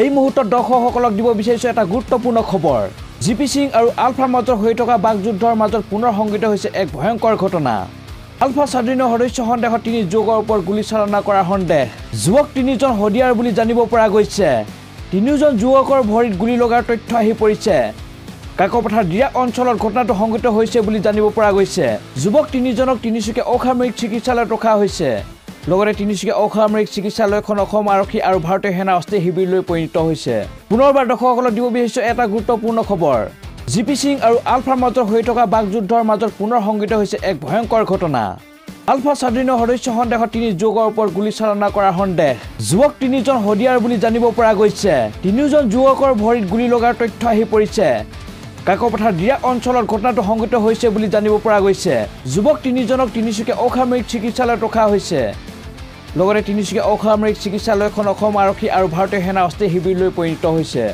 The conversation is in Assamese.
এই মুহূৰ্তত দৰ্শকসকলক দিব বিচাৰিছো এটা গুৰুত্বপূৰ্ণ খবৰ জিপি সিং আৰু আলফাৰ মাজত হৈ থকা বাকযুদ্ধৰ মাজত পুনৰ সংঘটিত হৈছে এক ভয়ংকৰ ঘটনা আলফা স্বাধীনৰ সদস্য সন্দেহত 3 যুৱকৰ ওপৰত গুলীচালনা কৰাৰ সন্দেহ যুৱক 3জন হদিয়াৰ বুলি জানিব পৰা গৈছে 3জন যুৱকৰ ভৰিত গুলী লগাৰ তথ্য আহি পৰিছে কাকপথাৰ ডিৰাক অঞ্চলত ঘটনাটো সংঘটিত হৈছে বুলি জানিব পৰা গৈছে যুৱক 3জনক তিনিচুকীয়া অসামৰিক চিকিৎসালয়ত ৰখা হৈছে লগতে তিনিচুকীয়া অসামৰিক চিকিৎসালয়খন অসম আৰক্ষী আৰু ভাৰতীয় সেনা অস্থায়ী শিবিৰলৈ পৰিণত হৈছে পুনৰবাৰ দৰ্শকসকলক দিব বিচাৰিছো এটা গুৰুত্বপূৰ্ণ খবৰ জিপি সিং আৰু আলফাৰ মাজত হৈ থকা বাকযুদ্ধৰ মাজত পুনৰ সংঘটিত হৈছে এক ভয়ংকৰ ঘটনা আলফা স্বাধীনৰ সদস্য সন্দেহত 3 যুৱকৰ ওপৰত গুলীচালনা কৰাৰ সন্দেহ যুৱক 3জন হদিয়াৰ বুলি জানিব পৰা গৈছে 3জন যুৱকৰ ভৰিত গুলী লগাৰ তথ্য আহি পৰিছে কাকপথাৰ ডিৰাক অঞ্চলত ঘটনাটো সংঘটিত হৈছে বুলি জানিব পৰা গৈছে যুৱক 3জনক তিনিচুকীয়া অসামৰিক চিকিৎসালয়ত ৰখা হৈছে লগতে তিনিচুকীয়া অসামৰিক চিকিৎসালয়খন অসম আৰক্ষী আৰু ভাৰতীয় সেনা অস্থায়ী শিবিৰলৈ পৰিণত হৈছে